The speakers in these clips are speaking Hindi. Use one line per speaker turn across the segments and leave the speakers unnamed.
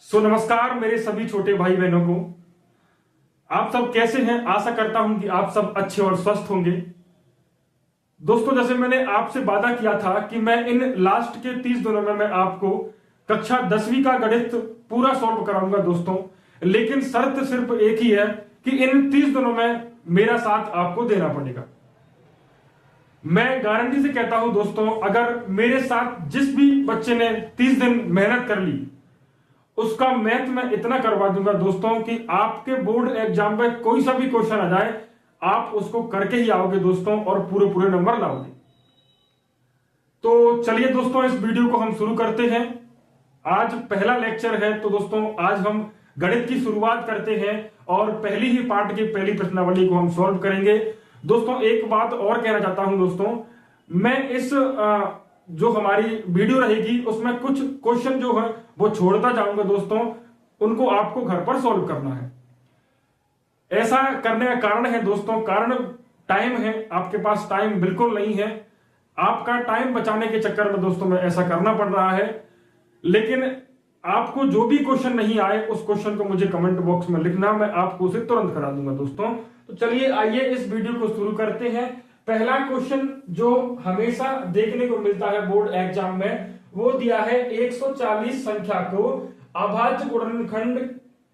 नमस्कार मेरे सभी छोटे भाई बहनों को। आप सब कैसे हैं? आशा करता हूं कि आप सब अच्छे और स्वस्थ होंगे। दोस्तों, जैसे मैंने आपसे वादा किया था कि मैं इन लास्ट के 30 दिनों में मैं आपको कक्षा 10वीं का गणित पूरा सॉल्व कराऊंगा दोस्तों। लेकिन शर्त सिर्फ एक ही है कि इन 30 दिनों में मेरा साथ आपको देना पड़ेगा। मैं गारंटी से कहता हूं दोस्तों, अगर मेरे साथ जिस भी बच्चे ने 30 दिन मेहनत कर ली उसका मैथ मैं इतना करवा दूंगा दोस्तों कि आपके बोर्ड एग्जाम में कोई सा भी क्वेश्चन आ जाए आप उसको करके ही आओगे दोस्तों और पूरे पूरे नंबर लाओगे। तो चलिए दोस्तों, इस वीडियो को हम शुरू करते हैं। आज पहला लेक्चर है तो दोस्तों आज हम गणित की शुरुआत करते हैं और पहली ही पार्ट की पहली प्रश्नावली को हम सॉल्व करेंगे। दोस्तों एक बात और कहना चाहता हूं दोस्तों, मैं इस जो हमारी वीडियो रहेगी उसमें कुछ क्वेश्चन जो है वो छोड़ता जाऊंगा दोस्तों, उनको आपको घर पर सॉल्व करना है। ऐसा करने का कारण है दोस्तों, कारण टाइम है, आपके पास टाइम बिल्कुल नहीं है। आपका टाइम बचाने के चक्कर में दोस्तों में ऐसा करना पड़ रहा है। लेकिन आपको जो भी क्वेश्चन नहीं आए उस क्वेश्चन को मुझे कमेंट बॉक्स में लिखना, मैं आपको उसे तुरंत करा दूंगा दोस्तों। तो चलिए आइए इस वीडियो को शुरू करते हैं। पहला क्वेश्चन जो हमेशा देखने को मिलता है बोर्ड एग्जाम में वो दिया है 140 संख्या को अभाज्य गुणनखंड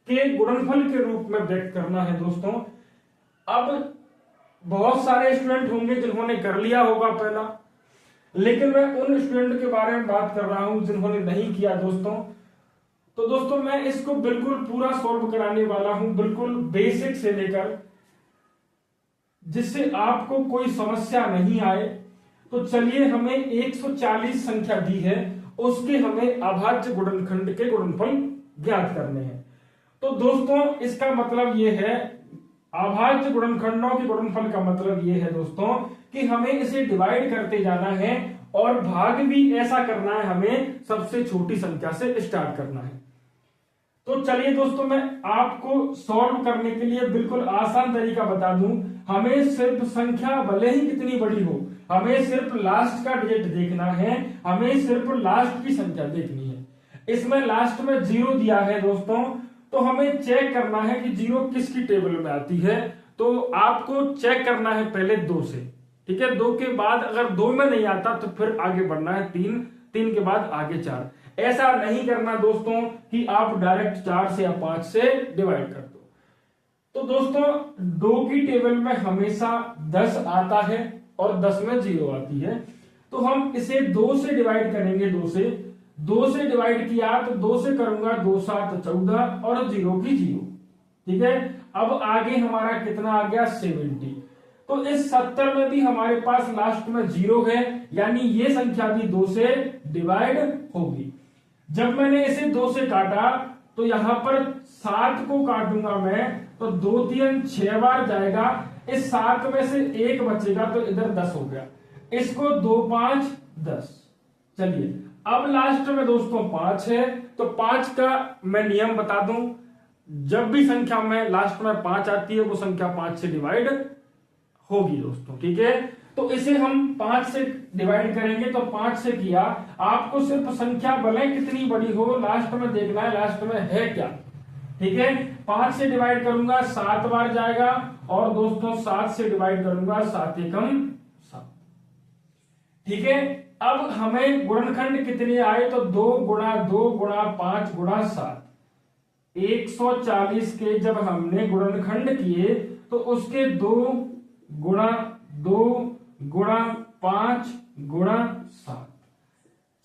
के गुणनफल के रूप में व्यक्त करना है दोस्तों। अब बहुत सारे स्टूडेंट होंगे जिन्होंने कर लिया होगा पहला, लेकिन मैं उन स्टूडेंट के बारे में बात कर रहा हूं जिन्होंने नहीं किया दोस्तों। तो दोस्तों मैं इसको बिल्कुल पूरा सॉल्व कराने वाला हूं, बिल्कुल बेसिक से लेकर, जिससे आपको कोई समस्या नहीं आए। तो चलिए, हमें 140 संख्या दी है, उसके हमें अभाज्य गुणनखंड के गुणनफल ज्ञात करने हैं। तो दोस्तों इसका मतलब यह है, अभाज्य गुणनखंडों के गुणनफल का मतलब यह है दोस्तों कि हमें इसे डिवाइड करते जाना है और भाग भी ऐसा करना है, हमें सबसे छोटी संख्या से स्टार्ट करना है। तो चलिए दोस्तों, मैं आपको सॉल्व करने के लिए बिल्कुल आसान तरीका बता दूं। हमें सिर्फ संख्या भले ही कितनी बड़ी हो, हमें सिर्फ लास्ट का डिजिट देखना है, हमें सिर्फ लास्ट की संख्या देखनी है। इसमें लास्ट में 0 दिया है दोस्तों, तो हमें चेक करना है कि 0 किसकी टेबल में आती है। तो आपको चेक करना है पहले 2 से, ठीक है। 2 के बाद अगर 2 में नहीं आता तो फिर आगे बढ़ना है 3, 3 के बाद आगे 4। ऐसा नहीं करना दोस्तों कि आप डायरेक्ट 4 से या 5 से डिवाइड कर दो। तो दोस्तों 2 की टेबल में हमेशा 10 आता है और 10 में 0 आती है, तो हम इसे 2 से डिवाइड करेंगे। 2 से डिवाइड किया तो 2 से करूंगा 2 7 14 और 0 की 0, ठीक है। अब आगे हमारा कितना आ गया 70। तो इस 70 में भी हमारे पास लास्ट में 0 है, यानी ये संख्या भी 2 से डिवाइड होगी। जब मैंने इसे 2 से काटा तो यहां पर 7 को काटूंगा मैं, तो 2 3 6 बार जाएगा, इस 7 में से 1 बचेगा तो इधर 10 हो गया। इसको 2 5 10। चलिए अब लास्ट में दोस्तों 5 है, तो 5 का मैं नियम बता दूं, जब भी संख्या में लास्ट में 5 आती है वो संख्या 5 से डिवाइड होगी दोस्तों, ठीक है। तो इसे हम 5 से डिवाइड करेंगे, तो 5 से किया। आपको सिर्फ संख्या भले कितनी बड़ी हो लास्ट में देखना है, लास्ट में है क्या, ठीक है। 5 से डिवाइड करूंगा 7 बार जाएगा, और दोस्तों 7 से डिवाइड करूंगा 7 एकम 7, ठीक है। अब हमें गुणनखंड कितने आए, तो 2 गुणा 2 गुणा 5 गुणा 7। 140 के जब हमने गुणनखंड किए तो उसके 2 गुणा 2 गुणा 5 गुणा 7।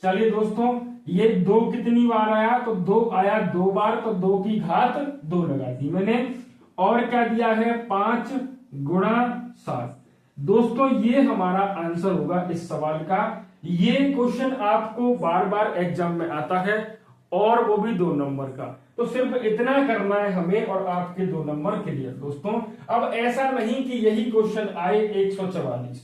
चलिए दोस्तों, ये 2 कितनी बार आया, तो 2 आया 2 बार, तो 2 की घात 2 लगा दी मैंने। और क्या दिया है 5 गुणा 7। दोस्तों ये हमारा आंसर होगा इस सवाल का। ये क्वेश्चन आपको बार बार एग्जाम में आता है और वो भी 2 नंबर का। तो सिर्फ इतना करना है हमें और आपके 2 नंबर क्लियर दोस्तों। अब ऐसा नहीं कि यही क्वेश्चन आए 144,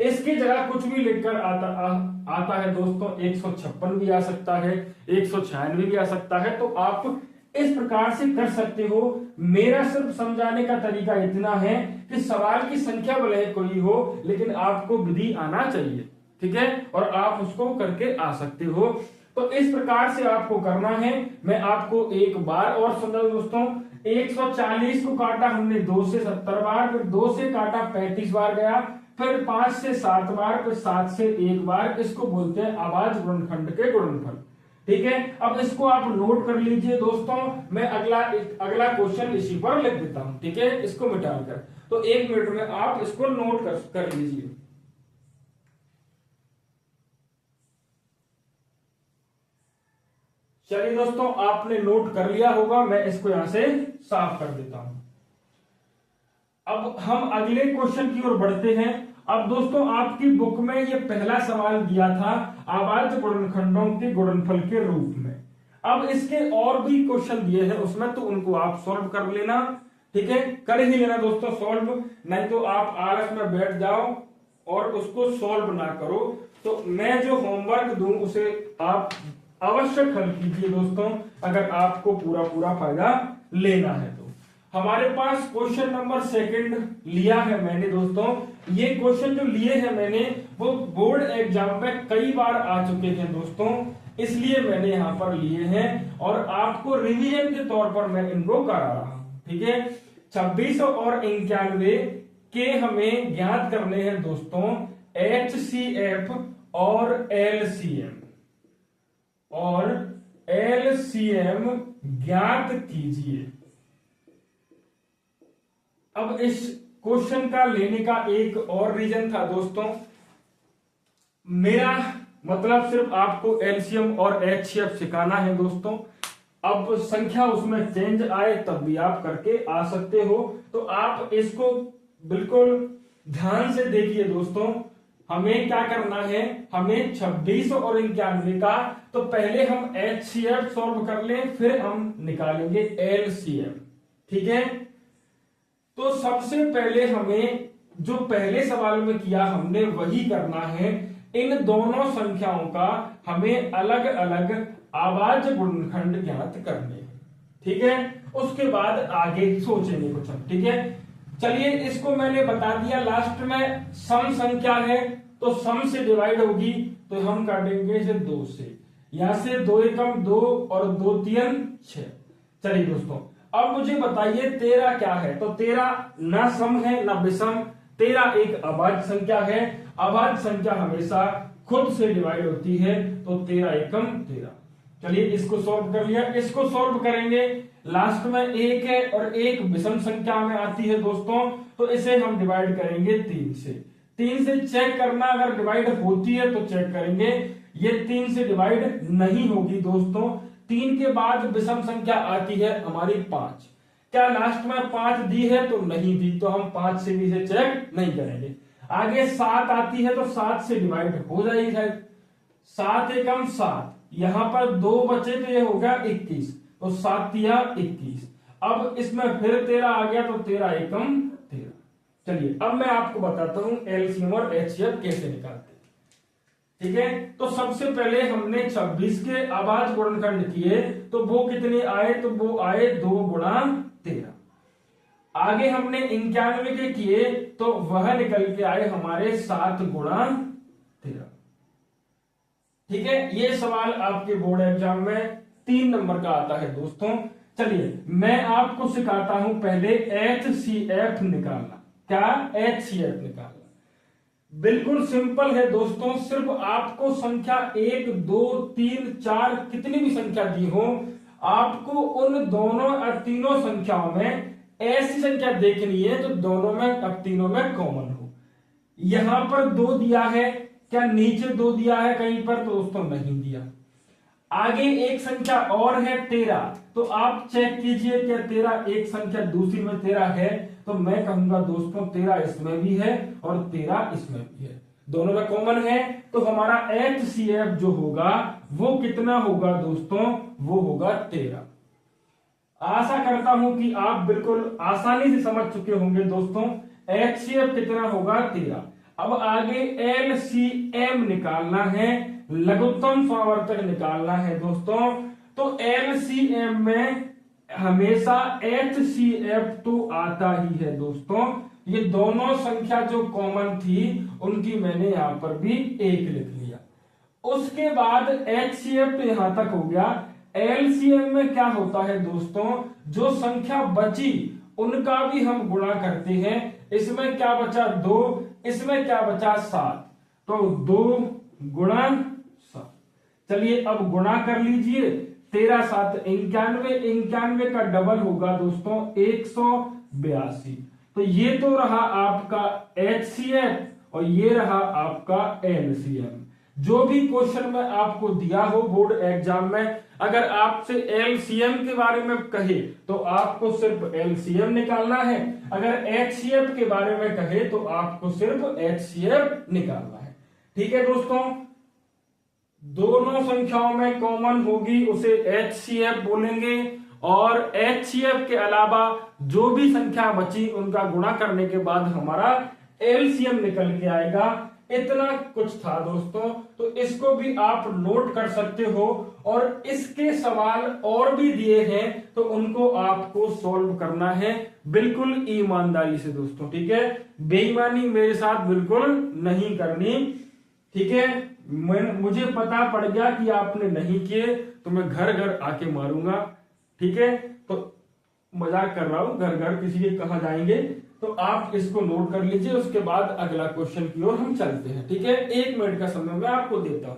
इसकी जगह कुछ भी लिखकर आता है दोस्तों। 156 भी आ सकता है, 196 भी आ सकता है। तो आप इस प्रकार से कर सकते हो। मेरा सिर्फ समझाने का तरीका इतना है कि सवाल की संख्या भले कोई हो, लेकिन आपको विधि आना चाहिए, ठीक है, और आप उसको करके आ सकते हो। तो इस प्रकार से आपको करना है। मैं आपको एक बार और समझा दोस्तों, 140 को काटा हमने 2 से 70 बार, फिर 2 से काटा 35 बार गया, फिर 5 से 7 बार, फिर 7 से 1 बार। इसको बोलते हैं अभाज्य गुणनखंड के गुणनफल। ठीक है, अब इसको आप नोट कर लीजिए दोस्तों। मैं अगला क्वेश्चन इसी पर लिख देता हूं। ठीक है, इसको मिटाकर, तो 1 मिनट में आप इसको नोट कर लीजिए। चलिए दोस्तों, आपने नोट कर लिया होगा, मैं इसको यहां से साफ कर देता हूं। अब हम अगले क्वेश्चन की ओर बढ़ते हैं। अब दोस्तों, आपकी बुक में ये पहला सवाल दिया था अभाज्य गुणनखंडों के गुणनफल के रूप में। अब इसके और भी क्वेश्चन दिए हैं उसमें, तो उनको आप सॉल्व कर लेना। ठीक है, कर ही लेना दोस्तों सॉल्व, नहीं तो आप आलस में बैठ जाओ और उसको सॉल्व ना करो। तो मैं जो होमवर्क दूं उसे आप अवश्य हल कीजिए दोस्तों, अगर आपको पूरा पूरा फायदा लेना है तो। हमारे पास क्वेश्चन नंबर 2 लिया है मैंने दोस्तों। ये क्वेश्चन जो लिए हैं मैंने, वो बोर्ड एग्जाम में कई बार आ चुके थे दोस्तों, इसलिए मैंने यहां पर लिए हैं और आपको रिवीजन के तौर पर मैं इनको करा रहा हूं। ठीक है, 26 और 91 के हमें ज्ञात करने हैं दोस्तों, HCF और LCM ज्ञात कीजिए। अब इस क्वेश्चन का लेने का एक और रीजन था दोस्तों, मेरा मतलब सिर्फ आपको एलसीएम और एचसीएफ सिखाना है दोस्तों। अब संख्या उसमें चेंज आए तब भी आप करके आ सकते हो, तो आप इसको बिल्कुल ध्यान से देखिए दोस्तों। हमें क्या करना है, हमें 26 और 91 का, तो पहले हम एचसीएफ सॉल्व कर लें, फिर हम निकालेंगे एलसीएम। ठीक है, तो सबसे पहले हमें जो पहले सवाल में किया हमने वही करना है। इन दोनों संख्याओं का हमें अलग अलग अभाज्य गुणनखंड ज्ञात करने हैं। ठीक है, उसके बाद आगे सोचेंगे कुछ हम। ठीक है, चलिए इसको मैंने बता दिया। लास्ट में सम संख्या है तो सम से डिवाइड होगी, तो हम काटेंगे इसे 2 से। यहां से 2 एकम 2 और 2 3 6। चलिए दोस्तों, अब मुझे बताइए 13 क्या है। तो 13 ना सम है ना विषम, 13 एक अभाज्य संख्या है। अभाज्य संख्या हमेशा खुद से डिवाइड होती है, तो 13 एकम 13। चलिए इसको सॉल्व कर लिया, इसको सॉल्व करेंगे। लास्ट में 1 है और 1 विषम संख्या में आती है दोस्तों, तो इसे हम डिवाइड करेंगे 3 से। 3 से चेक करना, अगर डिवाइड होती है तो चेक करेंगे। ये 3 से डिवाइड नहीं होगी दोस्तों। 3 के बाद विषम संख्या आती है हमारी 5। क्या लास्ट में 5 दी है? तो नहीं दी, तो हम 5 से भी इसे चेक नहीं करेंगे। आगे 7 आती है तो 7 से डिवाइड हो जाएगी शायद। 7 एकम 7, यहां पर 2 बचे तो ये होगा 21, तो 7 या 21। अब इसमें फिर 13 आ गया, तो 13 एकम 13। चलिए अब मैं आपको बताता हूं एलसीएम और एचसीएफ कैसे निकालते हैं। ठीक है, तो सबसे पहले हमने 26 के अभाज्य गुणनखंड किए, तो वो कितने आए? तो वो आए 2 गुणा 13। आगे हमने 91 के किए, तो वह निकल के आए हमारे 7 गुणा 13। ठीक है, ये सवाल आपके बोर्ड एग्जाम में 3 नंबर का आता है दोस्तों। चलिए मैं आपको सिखाता हूं पहले एचसीएफ निकालना। क्या? एचसीएफ निकालना बिल्कुल सिंपल है दोस्तों। सिर्फ आपको संख्या 1 2 3 4 कितनी भी संख्या दी हो, आपको उन दोनों और तीनों संख्याओं में ऐसी संख्या देखनी है जो दोनों में अब तीनों में कॉमन हो। यहां पर 2 दिया है, क्या नीचे 2 दिया है कहीं पर? तो दोस्तों नहीं दिया। आगे एक संख्या और है 13, तो आप चेक कीजिए क्या 13 एक संख्या दूसरी में 13 है? तो मैं कहूंगा दोस्तों 13 इसमें भी है और 13 इसमें भी है, दोनों में कॉमन है। तो हमारा एचसीएफ जो होगा वो कितना होगा दोस्तों? वो होगा 13। आशा करता हूं कि आप बिल्कुल आसानी से समझ चुके होंगे दोस्तों। एचसीएफ कितना होगा? 13। अब आगे एलसीएम निकालना है, लघुत्तम समावर्तक निकालना है दोस्तों। तो एलसीएम में हमेशा एचसीएफ तो आता ही है दोस्तों। ये दोनों संख्या जो कॉमन थी उनकी मैंने यहां पर भी 1 लिख लिया। उसके बाद HCF तो यहां तक हो गया। LCM में क्या होता है दोस्तों, जो संख्या बची उनका भी हम गुणा करते हैं। इसमें क्या बचा 2, इसमें क्या बचा 7, तो 2 गुणा 7। चलिए अब गुणा कर लीजिए, 13 7 91, 91 का डबल होगा दोस्तों 182। तो ये तो रहा आपका HCF और ये रहा आपका LCM। जो भी क्वेश्चन में आपको दिया हो बोर्ड एग्जाम में, अगर आपसे LCM के बारे में कहे तो आपको सिर्फ LCM निकालना है, अगर HCF के बारे में कहे तो आपको सिर्फ HCF निकालना है। ठीक है दोस्तों, दोनों संख्याओं में कॉमन होगी उसे HCF बोलेंगे, और HCF के अलावा जो भी संख्या बची उनका गुणा करने के बाद हमारा LCM निकल के आएगा। इतना कुछ था दोस्तों, तो इसको भी आप नोट कर सकते हो, और इसके सवाल और भी दिए हैं तो उनको आपको सॉल्व करना है बिल्कुल ईमानदारी से दोस्तों। ठीक है, बेईमानी मेरे साथ बिल्कुल नहीं करनी। ठीक है, मुझे पता पड़ गया कि आपने नहीं किए तो मैं घर घर आके मारूंगा। ठीक है, तो मजाक कर रहा हूं, घर घर किसी के कहा जाएंगे, तो आप इसको नोट कर लीजिए। उसके बाद अगला क्वेश्चन की ओर हम चलते हैं। ठीक है, 1 मिनट का समय मैं आपको देता हूं।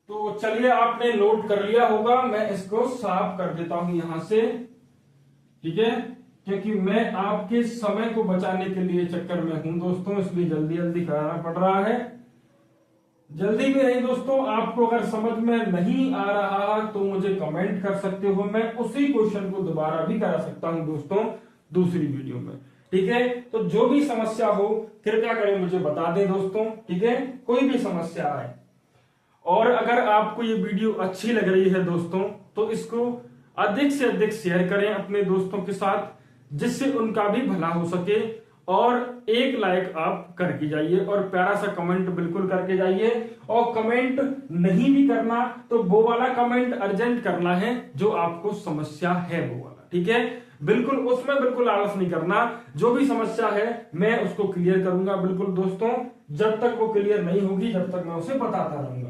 तो चलिए, आपने नोट कर लिया होगा, मैं इसको साफ कर देता हूं यहां से। ठीक है, क्योंकि मैं आपके समय को बचाने के लिए चक्कर में हूं दोस्तों, इसलिए जल्दी जल्दी कराना पड़ रहा है। जल्दी भी नहीं दोस्तों, आपको अगर समझ में नहीं आ रहा तो मुझे कमेंट कर सकते हो, मैं उसी क्वेश्चन को दोबारा भी करा सकता हूं दोस्तों दूसरी वीडियो में। ठीक है, तो जो भी समस्या हो कृपया करें मुझे बता दें दोस्तों। ठीक है, कोई भी समस्या आए, और अगर आपको ये वीडियो अच्छी लग रही है दोस्तों तो इसको अधिक से अधिक शेयर करें अपने दोस्तों के साथ, जिससे उनका भी भला हो सके। और एक लाइक आप करके जाइए, और प्यारा सा कमेंट बिल्कुल करके जाइए। और कमेंट नहीं भी करना तो वो वाला कमेंट अर्जेंट करना है जो आपको समस्या है वो वाला। ठीक है, बिल्कुल उसमें बिल्कुल आलस नहीं करना। जो भी समस्या है मैं उसको क्लियर करूंगा बिल्कुल दोस्तों, जब तक वो क्लियर नहीं होगी जब तक मैं उसे बताता रहूंगा।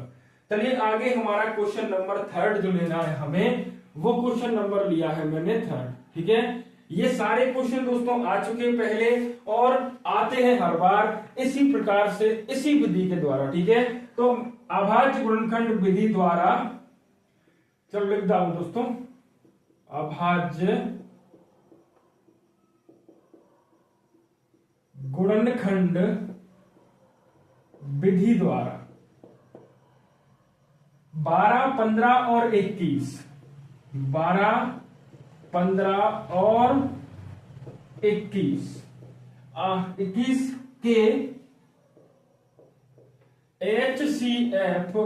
चलिए आगे, हमारा क्वेश्चन नंबर 3 जो लेना है हमें, वो क्वेश्चन नंबर लिया है मैंने 3। ठीक है, ये सारे क्वेश्चन दोस्तों आ चुके पहले और आते हैं हर बार इसी प्रकार से, इसी विधि के द्वारा। ठीक है, तो अभाज्य गुणनखंड विधि द्वारा, चलो लिख रहा हूं दोस्तों, अभाज्य गुणनखंड विधि द्वारा 12 15 और 21, 12 15 और 21 के HCF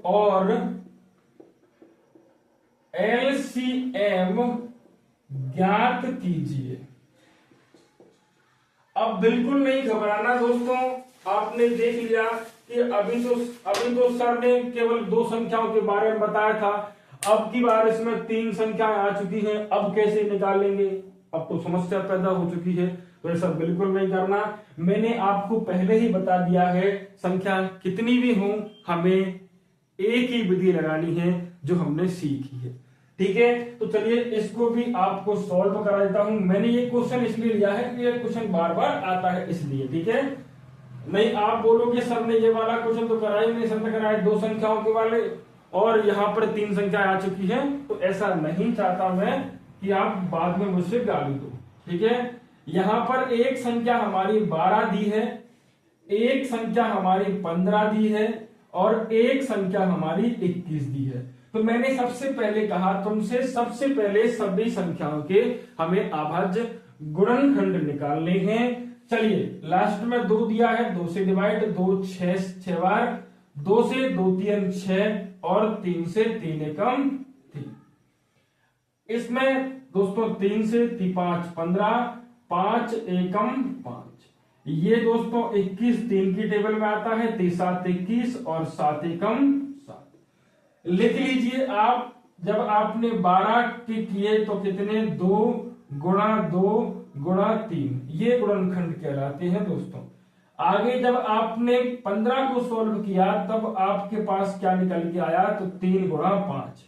और LCM ज्ञात कीजिए। अब बिल्कुल नहीं घबराना दोस्तों, आपने देख लिया कि अभी तो सर ने केवल 2 संख्याओं के बारे में बताया था, अब की बार इसमें 3 संख्याएं आ चुकी हैं, अब कैसे निकालेंगे, अब तो समस्या पैदा हो चुकी है। तो ऐसा बिल्कुल नहीं करना, मैंने आपको पहले ही बता दिया है, संख्या कितनी भी हो हमें एक ही विधि लगानी है जो हमने सीखी है। ठीक है, तो चलिए इसको भी आपको सॉल्व करा देता हूं। मैंने ये क्वेश्चन इसलिए लिया है कि ये क्वेश्चन बार बार आता है इसलिए। ठीक है, नहीं आप बोलोगे सर ने ये वाला क्वेश्चन तो कराया नहीं, सर ने कराया 2 संख्याओं के वाले और यहाँ पर 3 संख्या आ चुकी है, तो ऐसा नहीं चाहता मैं कि आप बाद में मुझसे गाली दो। ठीक है, यहाँ पर एक संख्या हमारी 12 दी है, एक संख्या हमारी 15 दी है और एक संख्या हमारी 21 दी है। तो मैंने सबसे पहले कहा तुमसे, सबसे पहले सभी संख्याओं के हमें अभाज्य गुणनखंड निकालने हैं। चलिए, लास्ट में 2 दिया है, 2 से डिवाइड, 2 6 बार, 2 से 2 3 6 और 3 से 3 एकम 3। इसमें दोस्तों 3 से 5 15, 5 एकम 5, ये दोस्तों 21 3 की टेबल में आता है, 3 21 और 7 एकम 7। लिख लीजिए आप, जब आपने 12 के किए तो कितने, 2 गुणा 2 गुणा 3, ये गुणनखंड कहलाते हैं दोस्तों। आगे जब आपने 15 को सोल्व किया तब आपके पास क्या निकल के आया, तो 3 गुणा 5।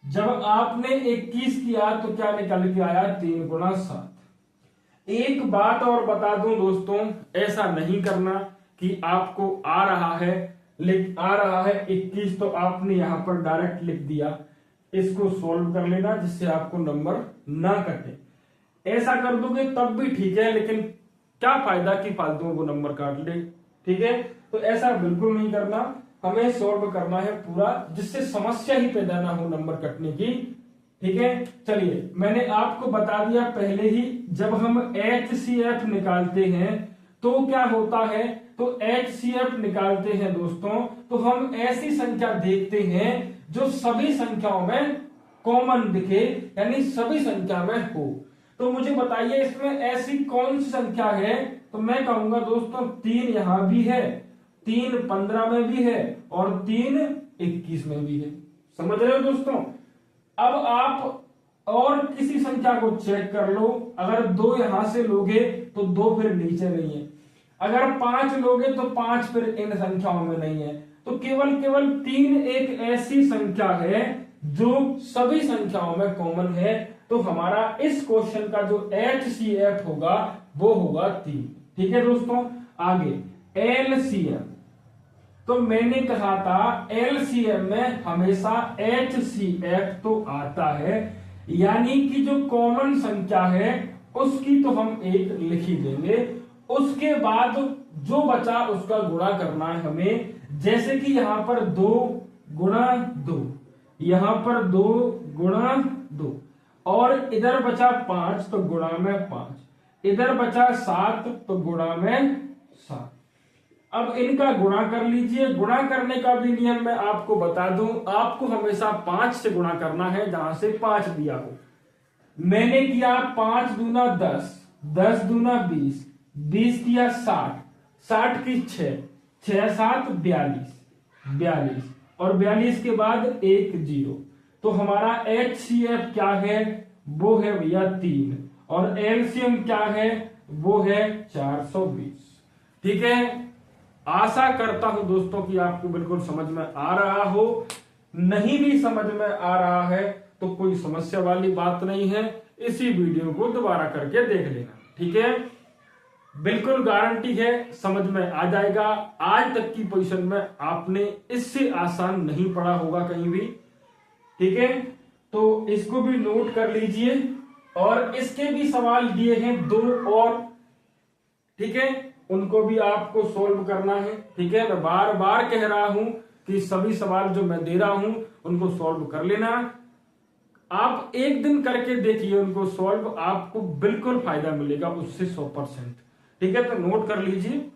जब आपने 21 किया तो क्या निकल के आया, 3 गुणा 7। एक बात और बता दूं दोस्तों, ऐसा नहीं करना कि आपको आ रहा है 21 तो आपने यहां पर डायरेक्ट लिख दिया, इसको सोल्व कर लेना जिससे आपको नंबर ना कटे। ऐसा कर दोगे तब भी ठीक है, लेकिन क्या फायदा कि फालतू को नंबर काट ले, ठीक है। तो ऐसा बिल्कुल नहीं करना, हमें सोल्व करना है पूरा, जिससे समस्या ही पैदा ना हो नंबर कटने की, ठीक है। चलिए मैंने आपको बता दिया पहले ही, जब हम HCF निकालते हैं तो क्या होता है, तो HCF निकालते हैं दोस्तों तो हम ऐसी संख्या देखते हैं जो सभी संख्याओं में कॉमन दिखे, यानी सभी संख्या में हो। तो मुझे बताइए इसमें ऐसी कौन सी संख्या है, तो मैं कहूंगा दोस्तों 3 यहां भी है, 3 15 में भी है और 3 21 में भी है। समझ रहे हो दोस्तों। अब आप और किसी संख्या को चेक कर लो, अगर 2 यहां से लोगे तो 2 फिर नीचे नहीं है, अगर 5 लोगे तो 5 फिर इन संख्याओं में नहीं है। तो केवल 3 एक ऐसी संख्या है जो सभी संख्याओं में कॉमन है। तो हमारा इस क्वेश्चन का जो HCF होगा वो होगा 3। ठीक है दोस्तों। आगे LCM, तो मैंने कहा था LCM में हमेशा HCF तो आता है, यानी कि जो कॉमन संख्या है उसकी तो हम एक लिख ही देंगे, उसके बाद जो बचा उसका गुणा करना है हमें। जैसे कि यहां पर 2 गुणा 2, यहां पर 2 गुणा 2, और इधर बचा 5 तो गुणा में 5, इधर बचा 7 तो गुणा में 7। अब इनका गुणा कर लीजिए। गुणा करने का भी नियम मैं आपको बता दूं, आपको हमेशा 5 से गुणा करना है जहां से 5 दिया हो। मैंने किया 5 दूना 10, 10 दूना 20, 20 किया 60, 60 की 6, 6 7 42, 42 और 42 के बाद 1 0। तो हमारा HCF क्या है, वो है भैया 3, और LCM क्या है, वो है 420। ठीक है। आशा करता हूं दोस्तों कि आपको बिल्कुल समझ में आ रहा हो। नहीं भी समझ में आ रहा है तो कोई समस्या वाली बात नहीं है, इसी वीडियो को दोबारा करके देख लेना। ठीक है। बिल्कुल गारंटी है समझ में आ जाएगा। आज तक की पोजीशन में आपने इससे आसान नहीं पढ़ा होगा कहीं भी। ठीक है। तो इसको भी नोट कर लीजिए, और इसके भी सवाल दिए हैं 2 और, ठीक है, उनको भी आपको सोल्व करना है। ठीक है। मैं बार बार कह रहा हूं कि सभी सवाल जो मैं दे रहा हूं उनको सोल्व कर लेना। आप एक दिन करके देखिए उनको सोल्व, आपको बिल्कुल फायदा मिलेगा उससे 100%। ठीक है। तो नोट कर लीजिए।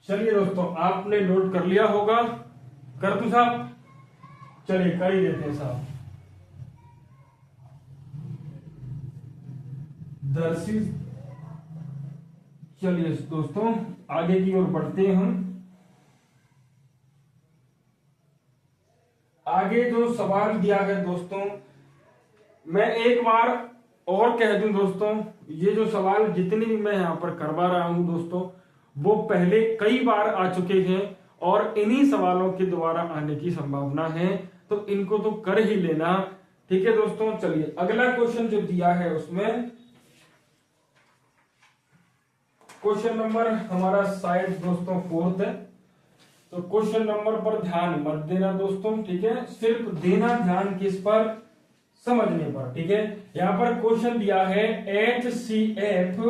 चलिए दोस्तों, आपने नोट कर लिया होगा। कर दूं साहब? चलिए कर ही देते हैं साहब। दर्शी, चलिए दोस्तों आगे की ओर बढ़ते हैं हम। आगे जो सवाल दिया है दोस्तों, मैं एक बार और कह दूं दोस्तों, ये जो सवाल जितने भी मैं यहां पर करवा रहा हूं दोस्तों, वो पहले कई बार आ चुके हैं और इन्हीं सवालों के दोबारा आने की संभावना है, तो इनको तो कर ही लेना। ठीक है दोस्तों। चलिए अगला क्वेश्चन जो दिया है उसमें क्वेश्चन नंबर हमारा शायद दोस्तों 4th है, तो क्वेश्चन नंबर पर ध्यान मत देना दोस्तों। ठीक है। सिर्फ देना ध्यान किस पर, समझने पर। ठीक है। यहां पर क्वेश्चन दिया है HCF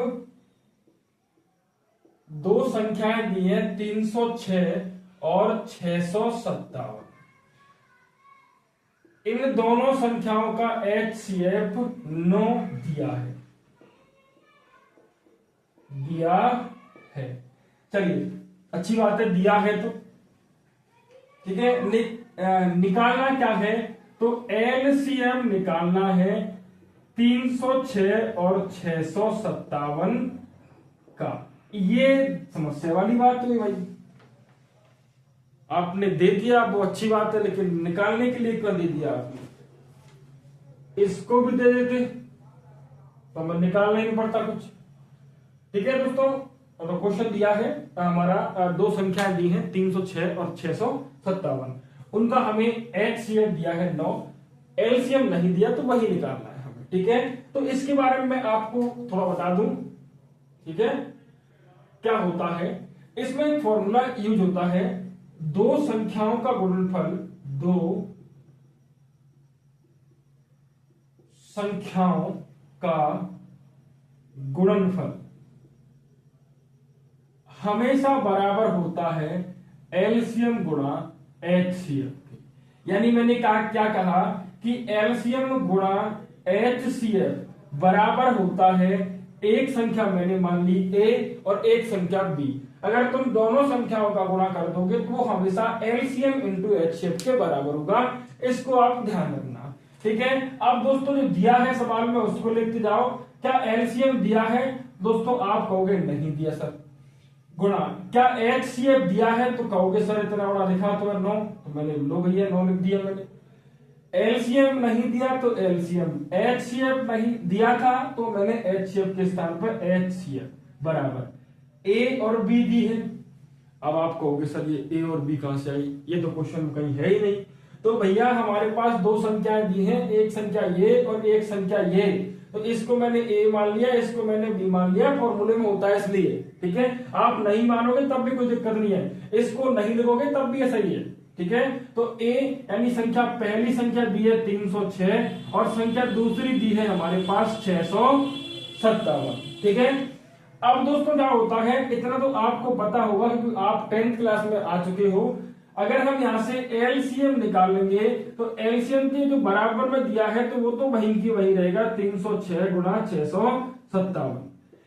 दो संख्याएं दी हैं 306 और 657। इन दोनों संख्याओं का HCF 9 दिया है। चलिए, अच्छी बात है, दिया है तो ठीक है। निकालना क्या है, तो LCM निकालना है 306 और 657 का। ये समस्या वाली बात हुई भाई, आपने दे दिया वो अच्छी बात है, लेकिन निकालने के लिए क्यों दे दिया आपने? इसको भी दे देते तो हमें निकालना ही नहीं पड़ता कुछ। ठीक है दोस्तों, तो क्वेश्चन दिया है हमारा, दो संख्याएं दी हैं 306 और 657, उनका हमें HCF दिया है 9, LCM नहीं दिया तो वही निकालना है हमें। ठीक है, तो इसके बारे में मैं आपको थोड़ा बता दूं। ठीक है, क्या होता है इसमें, एक फॉर्मूला यूज होता है, दो संख्याओं का गुणनफल, दो संख्याओं का गुणनफल हमेशा बराबर होता है LCM गुणा HCF। यानी मैंने क्या कहा कि LCM गुणा HCF बराबर होता है, एक संख्या मैंने मान ली A और एक संख्या B, अगर तुम दोनों संख्याओं का गुणा कर दोगे तो वो हमेशा LCM इंटू HCF के बराबर होगा। इसको आप ध्यान रखना। ठीक है, अब दोस्तों जो दिया है सवाल में उसको लिखते जाओ। क्या LCM दिया है दोस्तों? आप कहोगे नहीं दिया सर। गुणा क्या HCF दिया है? तो कहोगे सर इतना बड़ा लिखा तो है 9, तो मैंने लो भैया 9 लिख दिया मैंने। LCM नहीं दिया तो LCM, HCF नहीं दिया था तो मैंने HCF के स्थान पर HCF बराबर A और B दी है। अब आप कहोगे सर ये A और B कहां से आई, ये तो क्वेश्चन कहीं है ही नहीं। तो भैया हमारे पास दो संख्याएं दी हैं, एक संख्या ये और एक संख्या ये, तो इसको मैंने A मान लिया, इसको मैंने B मान लिया, फॉर्मूले में होता है इसलिए। ठीक है, आप नहीं मानोगे तब भी कोई दिक्कत नहीं है, इसको नहीं लिखोगे तब भी सही है। ठीक है, तो A यानी संख्या, पहली संख्या दी है 306 और संख्या दूसरी दी है हमारे पास 657। ठीक है, अब दोस्तों क्या होता है, इतना तो आपको पता होगा क्योंकि आप 10th क्लास में आ चुके हो। अगर हम यहां से LCM निकालेंगे तो LCM के जो बराबर में दिया है तो वो तो वही की वही रहेगा, 306 गुणा 657।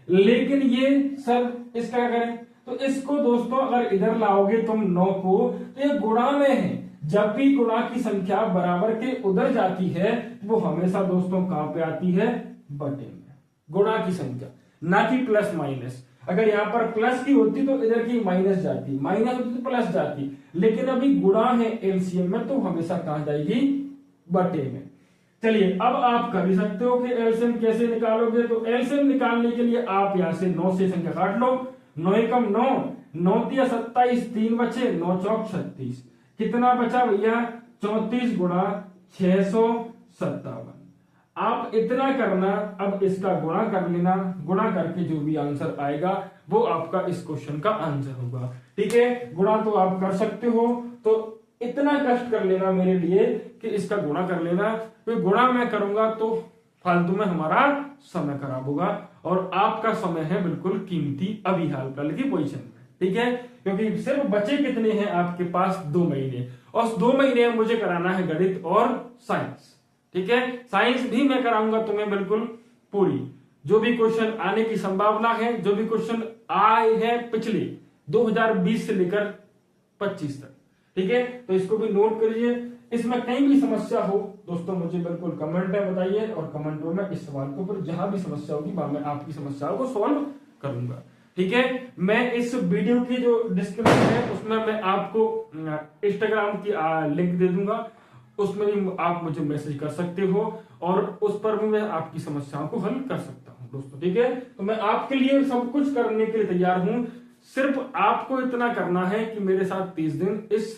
लेकिन ये सर इसका क्या करें, तो इसको दोस्तों अगर इधर लाओगे तुम 9 को, तो ये गुणा में है। जब भी गुणा की संख्या बराबर के उधर जाती है वो हमेशा दोस्तों कहां पे आती है, बटे में। गुणा की संख्या, ना कि प्लस माइनस। अगर यहां पर प्लस की होती तो इधर की माइनस जाती, माइनस होती तो प्लस जाती, लेकिन अभी गुणा है LCM में तो हमेशा कहां जाएगी, बटे में। चलिए, अब आप कर ही सकते हो कि LCM कैसे निकालोगे। तो LCM निकालने के लिए आप यहां से 9 से संख्या काट लो, 9 एकम 9, 9 तिया 27, 3 बचे, 9 चौक 36, कितना बचा भैया, 34 गुणा 657। आप इतना करना, अब इसका गुणा कर लेना, गुणा करके जो भी आंसर आएगा वो आपका इस क्वेश्चन का आंसर होगा। ठीक है, गुणा तो आप कर सकते हो, तो इतना कष्ट कर लेना मेरे लिए कि इसका गुणा कर लेना, क्योंकि गुणा मैं करूंगा तो फालतू में हमारा समय खराब होगा और आपका समय है बिल्कुल कीमती अभी हाल फिलहाल की पोजीशन में। ठीक है, क्योंकि सिर्फ बचे कितने हैं आपके पास, 2 महीने, और उस 2 महीने में मुझे कराना है गणित और साइंस। ठीक है, साइंस भी मैं कराऊंगा तुम्हें बिल्कुल पूरी, जो भी क्वेश्चन आने की संभावना है, जो भी क्वेश्चन आए हैं पिछले 2020 से लेकर 25 तक। ठीक है, तो इसको भी नोट करिए। इसमें कहीं भी समस्या हो दोस्तों मुझे बिल्कुल कमेंट में बताइए, और कमेंट में मैं इस सवाल के ऊपर जहां भी समस्या होगी वहां मैं आपकी समस्याओं को सॉल्व करूंगा। ठीक है, मैं इस वीडियो की जो डिस्क्रिप्शन है उसमें मैं आपको इंस्टाग्राम की लिंक दे दूंगा, उसमें भी आप मुझे मैसेज कर सकते हो और उस पर भी मैं आपकी समस्याओं को हल कर सकता हूं दोस्तों। ठीक है, तो मैं आपके लिए सब कुछ करने के लिए तैयार हूं, सिर्फ आपको इतना करना है कि मेरे साथ 30 दिन इस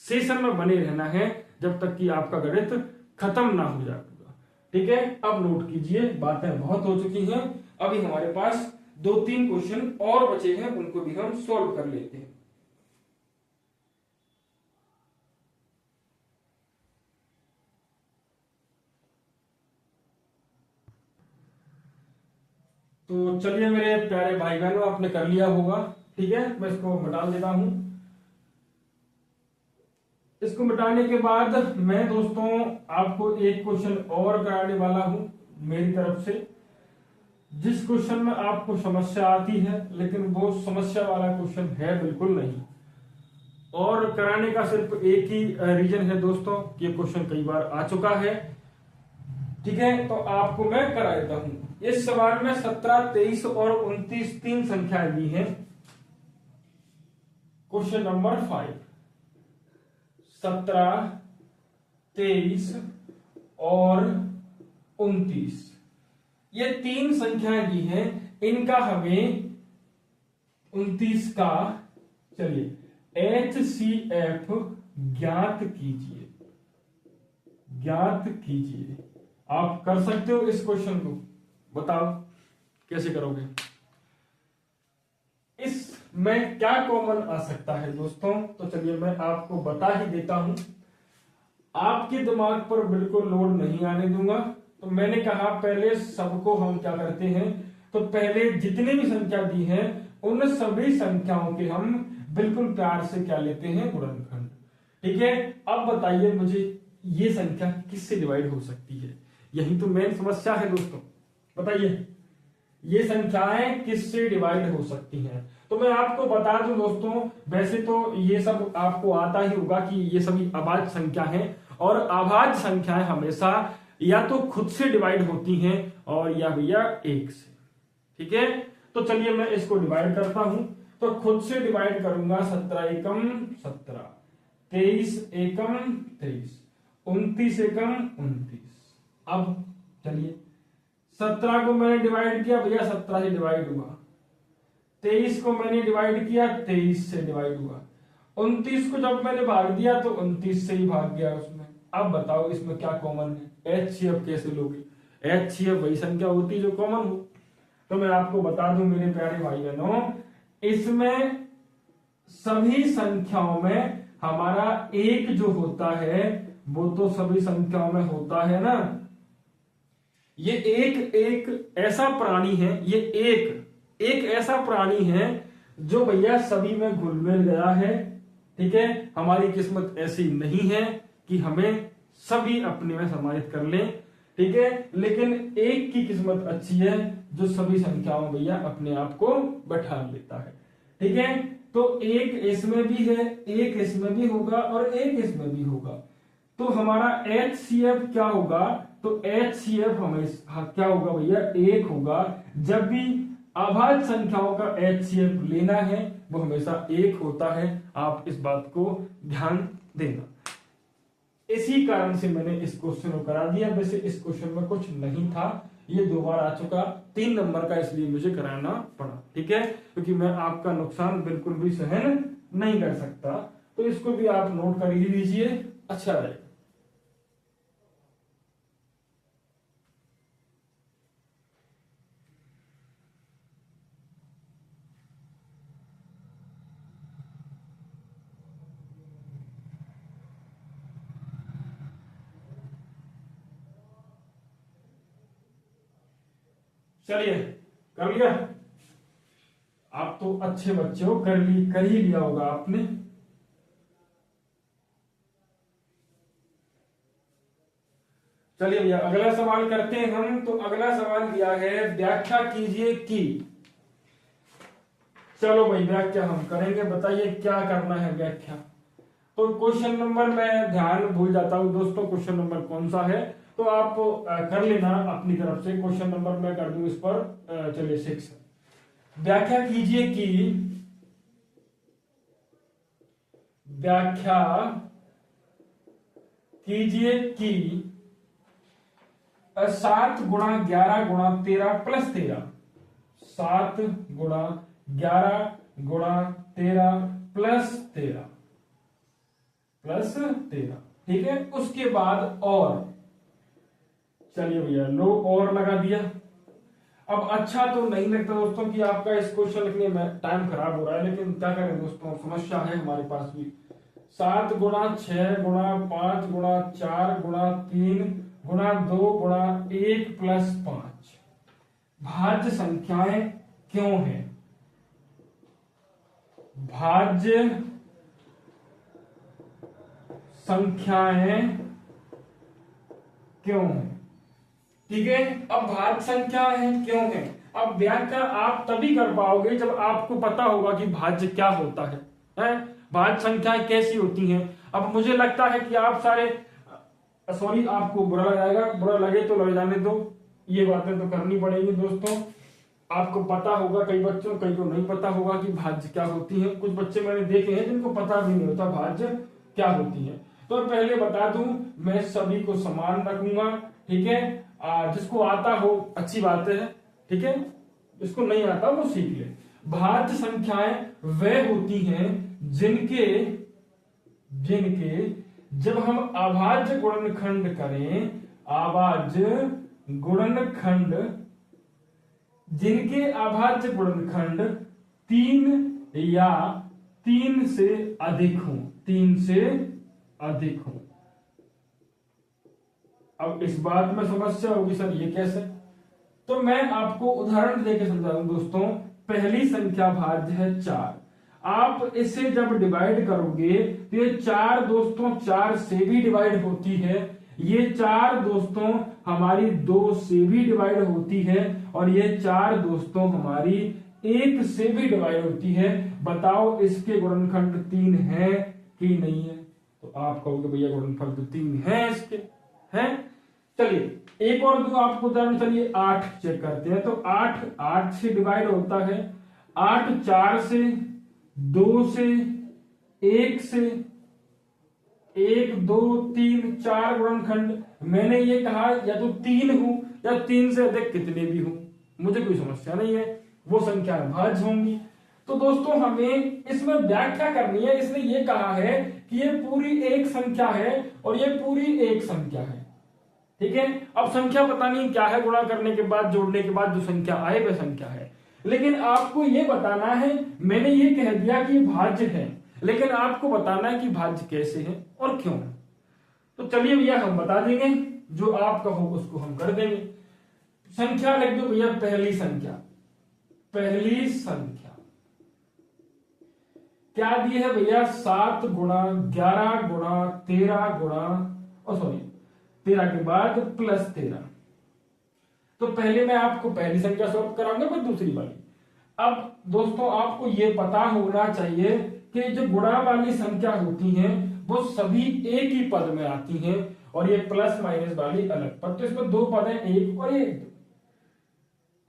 सेशन में बने रहना है जब तक कि आपका गणित खत्म ना हो जाएगा। ठीक है, अब नोट कीजिए, बातें बहुत हो चुकी हैं, अभी हमारे पास 2-3 क्वेश्चन और बचे हैं, उनको भी हम सॉल्व कर लेते हैं। तो चलिए मेरे प्यारे भाई बहनों, आपने कर लिया होगा ठीक है, मैं इसको मिटा देता हूं। इसको मिटाने के बाद मैं दोस्तों आपको एक क्वेश्चन और कराने वाला हूं मेरी तरफ से, जिस क्वेश्चन में आपको समस्या आती है, लेकिन वो समस्या वाला क्वेश्चन है बिल्कुल नहीं। और कराने का सिर्फ एक ही रीजन है दोस्तों, ये क्वेश्चन कई बार आ चुका है। ठीक है, तो आपको मैं करा देता हूं। इस सवाल में 17, 23 और 29 तीन संख्याएं दी हैं। क्वेश्चन नंबर 5, 17, 23 और 29 ये तीन संख्याएं दी हैं। इनका हमें 29 का चलिए HCF ज्ञात कीजिए, ज्ञात कीजिए। आप कर सकते हो इस क्वेश्चन को, बताओ कैसे करोगे। इसमें क्या कॉमन आ सकता है दोस्तों, तो चलिए मैं आपको बता ही देता हूं। आपके दिमाग पर बिल्कुल लोड नहीं आने दूंगा। तो मैंने कहा पहले सबको हम क्या करते हैं, तो पहले जितनी भी संख्या दी है उन सभी संख्याओं के हम बिल्कुल प्यार से क्या लेते हैं, गुणनखंड। ठीक है, अब बताइए मुझे ये संख्या किससे डिवाइड हो सकती है, यही तो मेन समस्या है दोस्तों। बताइए ये संख्याएं किससे डिवाइड हो सकती हैं। तो मैं आपको बता दूं दोस्तों, वैसे तो ये सब आपको आता ही होगा कि ये सभी अभाज्य संख्या हैं, और अभाज्य संख्याएं हमेशा या तो खुद से डिवाइड होती हैं और या भैया एक से। ठीक है, तो चलिए मैं इसको डिवाइड करता हूं। तो खुद से डिवाइड करूंगा, 17 एकम 17, 23 एकम 23, 29 एकम 29। अब चलिए 17 को मैंने डिवाइड किया भैया, 17 से डिवाइड हुआ। 23 को मैंने डिवाइड किया, 23 से डिवाइड हुआ। 29 को जब मैंने भाग दिया तो 29 से ही भाग गया उसमें। अब बताओ इसमें क्या कॉमन है, HCF कैसे लोगे। HCF वही संख्या होती है जो कॉमन हो। तो मैं आपको बता दूं मेरे प्यारे भाई बहनों, इसमें सभी संख्याओं में हमारा एक जो होता है वो तो सभी संख्याओं में होता है ना। ये एक ऐसा प्राणी है, ये एक ऐसा प्राणी है जो भैया सभी में घुल मिल गया है। ठीक है, हमारी किस्मत ऐसी नहीं है कि हमें सभी अपने में समाहित कर लें। ठीक है, लेकिन एक की किस्मत अच्छी है जो सभी संख्याओं भैया अपने आप को बैठा लेता है। ठीक है, तो एक इसमें भी है, एक इसमें भी होगा और एक इसमें भी होगा। तो हमारा HCF क्या होगा, तो HCF हमेशा क्या होगा भैया, एक होगा। जब भी अभाज्य संख्याओं का HCF लेना है वो हमेशा एक होता है। आप इस बात को ध्यान देना। इसी कारण से मैंने इस क्वेश्चन को करा दिया। वैसे इस क्वेश्चन में कुछ नहीं था, ये 2 बार आ चुका, 3 नंबर का, इसलिए मुझे कराना पड़ा। ठीक है, क्योंकि मैं आपका नुकसान बिल्कुल भी सहन नहीं कर सकता। तो इसको भी आप नोट कर ही लीजिए, अच्छा रहेगा। चलिए कर लिया, आप तो अच्छे बच्चे हो, कर ही लिया होगा आपने। चलिए भैया अगला सवाल करते हैं हम। तो अगला सवाल दिया है, व्याख्या कीजिए कि। चलो भाई व्याख्या हम करेंगे, बताइए क्या करना है व्याख्या। तो क्वेश्चन नंबर मैं ध्यान भूल जाता हूं दोस्तों, क्वेश्चन नंबर कौन सा है, तो आप कर लेना अपनी तरफ से। क्वेश्चन नंबर मैं कर दूं इस पर, चलिए 6। व्याख्या कीजिए कि, व्याख्या कीजिए कि 7 गुणा 11 गुणा 13 प्लस 13, 7 गुणा 11 गुणा 13 प्लस 13 प्लस 13। ठीक है, उसके बाद और, चलिए भैया लो और लगा दिया। अब अच्छा तो नहीं लगता दोस्तों कि आपका इस क्वेश्चन लिखने में टाइम खराब हो रहा है, लेकिन क्या करें दोस्तों, समस्या है हमारे पास भी। 7 गुणा 6 गुणा 5 गुणा 4 गुणा 3 गुणा 2 गुणा 1 प्लस 5 भाज्य संख्याएं क्यों हैं। भाज्य संख्याएं क्यों है। ठीक है, अब भाज्य संख्या है क्यों है। अब व्याख्या आप तभी कर पाओगे जब आपको पता होगा कि भाज्य क्या होता है? भाज्य संख्याएं कैसी होती हैं। अब मुझे लगता है कि आप सारे, सॉरी आपको बुरा लगाएगा, बुरा लगे तो लग जाने दो, ये बातें तो करनी पड़ेगी दोस्तों। आपको पता होगा, कई बच्चों कई को नहीं पता होगा कि भाज्य क्या होती है। कुछ बच्चे मैंने देखे हैं जिनको पता भी नहीं होता भाज्य क्या होती है। तो पहले बता दूं, मैं सभी को समान रखूंगा। ठीक है, जिसको आता हो अच्छी बात है, ठीक है, जिसको नहीं आता वो सीख ले। भाज्य संख्याएं वह होती हैं जिनके जब हम अभाज्य गुणनखंड करें, अभाज्य गुणनखंड, जिनके अभाज्य गुणनखंड 3 या 3 से अधिक हो, 3 से अधिक हो। अब इस बात में समस्या होगी, सर ये कैसे? तो मैं आपको उदाहरण देकर समझाऊं दोस्तों। पहली संख्या भाज्य है 4। आप इसे जब डिवाइड करोगे तो ये 4 दोस्तों 4 से भी डिवाइड होती है, ये 4 दोस्तों हमारी 2 से भी डिवाइड होती है, और ये 4 दोस्तों हमारी 1 से भी डिवाइड होती है। बताओ इसके गुणनखंड 3 है कि नहीं है? तो आप कहोगे भैया गुणनफल तो 3 है इसके, हैं? चलिए एक और दो आपको उदाहरण, चलिए 8 चेक करते हैं। तो 8 से डिवाइड होता है, 8 4 से, 2 से, 1 से, 1 2 3 4 गुणनखंड। मैंने ये कहा या तो 3 हूं या 3 से अधिक कितने भी हूं, मुझे कोई समस्या नहीं है, वो संख्या भाज्य होंगी। तो दोस्तों हमें इसमें व्याख्या करनी है। इसने ये कहा है कि ये पूरी एक संख्या है और ये पूरी एक संख्या है। ठीक है, अब संख्या पता नहीं क्या है, गुणा करने के बाद जोड़ने के बाद जो संख्या आए वह संख्या है, लेकिन आपको ये बताना है। मैंने ये कह दिया कि भाज्य है, लेकिन आपको बताना है कि भाज्य कैसे है और क्यों है। तो चलिए भैया हम बता देंगे, जो आप कहो उसको हम कर देंगे। संख्या लिख दो भैया, पहली संख्या। पहली संख्या क्या दी है भैया? 7 गुणा 11 गुणा 13 गुणा, सॉरी 13 के बाद प्लस 13। तो पहले मैं आपको पहली संख्या सॉल्व कराऊंगा, फिर दूसरी वाली। अब दोस्तों आपको यह पता होना चाहिए कि जो गुणा वाली संख्या होती हैं वो सभी एक ही पद में आती हैं, और ये प्लस माइनस वाली अलग पद। तो इसमें 2 पद हैं, 1 और 1।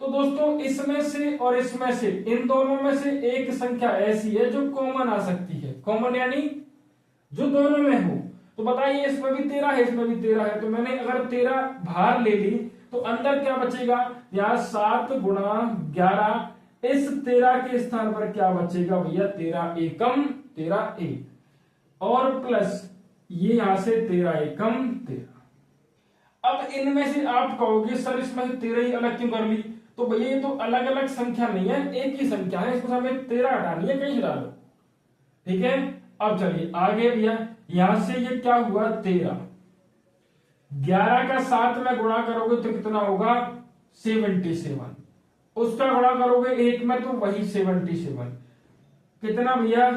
तो दोस्तों इसमें से और इसमें से, इन दोनों में से एक संख्या ऐसी है जो कॉमन आ सकती है। कॉमन यानी जो दोनों में हो। तो बताइए, इसमें भी 13 है, इसमें भी 13 है। तो मैंने अगर 13 बाहर ले ली तो अंदर क्या बचेगा? यहाँ 7 गुणा 11, इस 13 के स्थान पर क्या बचेगा भैया? 13 एकम 13 1, और प्लस ये यहां से 13 एकम 13। अब इनमें से आप कहोगे सर इसमें 13 ही अलग क्यों कर ली? तो भैया ये तो अलग अलग संख्या नहीं है, एक ही संख्या है, इसमें हमें 13 हटानी है, कहीं डालो। ठीक है, अब चलिए आगे भैया, यहां से ये क्या हुआ? 13, 11 का 7 में गुणा करोगे तो कितना होगा? 77। उसका गुणा करोगे 1 में तो वही 77, कितना भैया?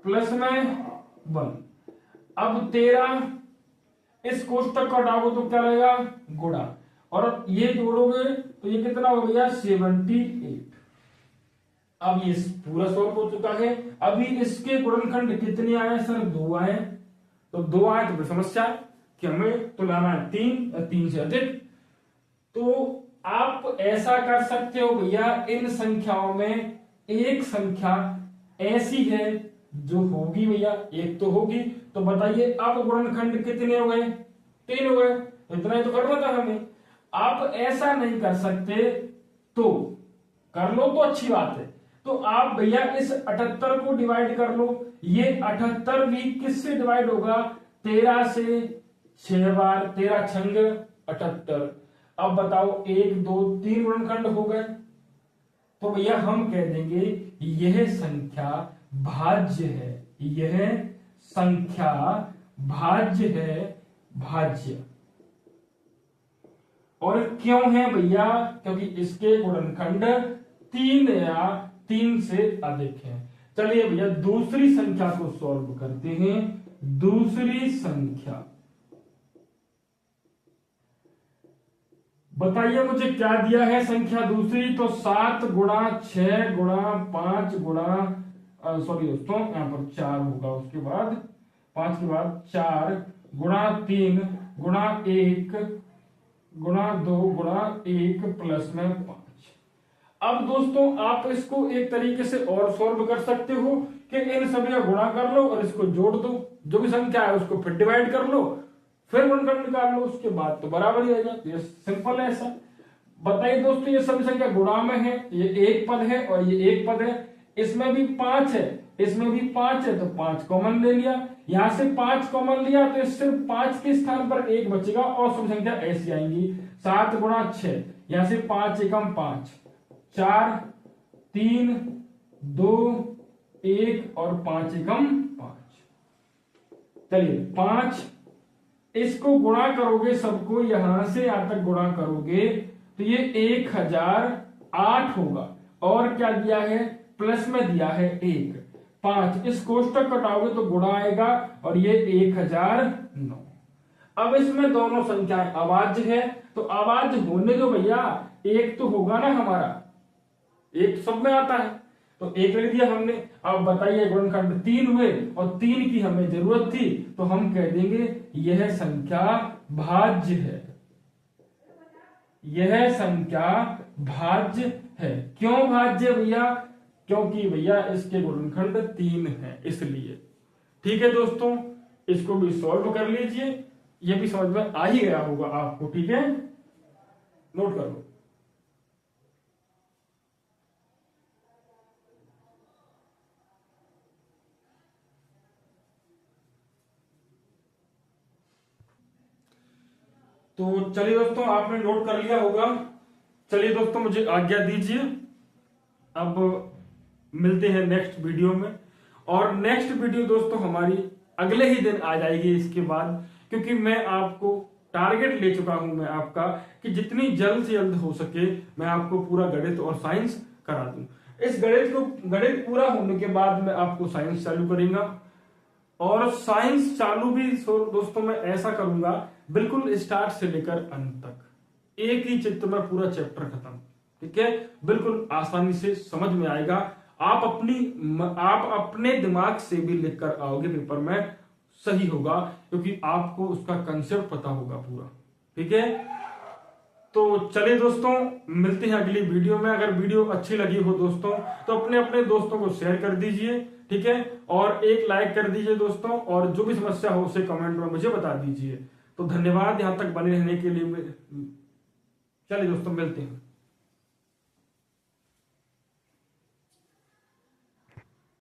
प्लस में 1। अब 13 इस कोष्टक को हटाओगे तो क्या रहेगा? गुणा, और ये जोड़ोगे तो ये कितना हो गया? 78। अब ये पूरा सॉल्व हो चुका है। अभी इसके गुणनखंड कितने आए सर? 2 आए। तो 2 आए तो समस्या कि हमें तो लाना है 3 या 3 से अधिक। तो आप ऐसा कर सकते हो भैया, इन संख्याओं में एक संख्या ऐसी है जो होगी भैया, एक तो होगी। तो बताइए अब गुणनखंड कितने हो गए? 3 हो गए। इतना ही तो करना था हमें। आप ऐसा नहीं कर सकते तो कर लो तो अच्छी बात है। तो आप भैया इस 78 को डिवाइड कर लो। ये 78 भी किससे डिवाइड होगा? 13 से 6 बार, 13 छंग 78। अब बताओ 1 2 3 गुणनखंड हो गए। तो भैया हम कह देंगे यह संख्या भाज्य है, यह संख्या भाज्य है, भाज्य। और क्यों है भैया? क्योंकि इसके गुणनखंड 3 या 3 से अधिक है। चलिए भैया दूसरी संख्या को सॉल्व करते हैं। दूसरी संख्या बताइए मुझे क्या दिया है संख्या दूसरी। तो 7 गुणा 6 गुणा 5 गुणा सॉरी दोस्तों यहां पर 4 होगा, उसके बाद 5 के बाद 4 गुणा 3 गुणा 1 गुणा 2 गुणा 1 प्लस में 5। अब दोस्तों आप इसको एक तरीके से और सॉल्व कर सकते हो कि इन सभी का गुणा कर लो और इसको जोड़ दो, जो भी संख्या है उसको फिर डिवाइड कर लो, फिर गुणनखंड निकाल लो, उसके बाद तो बराबर ही आएगा। ये सिंपल है ऐसा। बताइए दोस्तों ये सभी संख्या गुणा में है, ये एक पद है और ये एक पद है, इसमें भी 5 है, इसमें भी 5 है, तो 5 कॉमन ले लिया, यहां से 5 कॉमन लिया तो सिर्फ 5 के स्थान पर 1 बचेगा और सभी संख्या ऐसी आएंगी। 7 गुणा 6, यहां से 5 एकम 5, 4 3 2 1 और 5 एकम 5। चलिए 5 इसको गुणा करोगे, सबको यहां से यहां तक गुणा करोगे तो ये 1008 होगा। और क्या दिया है, प्लस में दिया है 1। 5 इस कोष्टक कटाओगे तो गुणा आएगा और ये 1009। अब इसमें दोनों संख्याएं अभाज्य है, तो अभाज्य होने दो भैया, एक तो होगा ना हमारा, एक तो सब में आता है, तो एक लिख दिया हमने। अब बताइए गुणनखंड 3 हुए और 3 की हमें जरूरत थी, तो हम कह देंगे यह संख्या भाज्य है, यह संख्या भाज्य है। क्यों भाज्य भैया, क्योंकि भैया इसके गुणनखंड 3 है इसलिए। ठीक है दोस्तों, इसको भी सॉल्व कर लीजिए, ये भी समझ में आ ही गया होगा आपको। ठीक है, नोट कर लो। तो चलिए दोस्तों आपने नोट कर लिया होगा। चलिए दोस्तों मुझे आज्ञा दीजिए, अब मिलते हैं नेक्स्ट वीडियो में। और नेक्स्ट वीडियो दोस्तों हमारी अगले ही दिन आ जाएगी इसके बाद, क्योंकि मैं आपको टारगेट ले चुका हूं मैं आपका कि जितनी जल्द से जल्द हो सके मैं आपको पूरा गणित और साइंस करा दूं। इस गणित पूरा होने के बाद मैं आपको साइंस चालू करूंगा, और साइंस चालू भी दोस्तों मैं ऐसा करूंगा बिल्कुल स्टार्ट से लेकर अंत तक, एक ही चित्र में पूरा चैप्टर खत्म। ठीक है, बिल्कुल आसानी से समझ में आएगा। आप अपने दिमाग से भी लिख कर आओगे पेपर में, सही होगा, क्योंकि आपको उसका कंसेप्ट पता होगा पूरा। ठीक है, तो चलिए दोस्तों मिलते हैं अगली वीडियो में। अगर वीडियो अच्छी लगी हो दोस्तों तो अपने अपने दोस्तों को शेयर कर दीजिए। ठीक है, और एक लाइक कर दीजिए दोस्तों, और जो भी समस्या हो उसे कमेंट में मुझे बता दीजिए। तो धन्यवाद यहां तक बने रहने के लिए। चलिए दोस्तों मिलते हैं।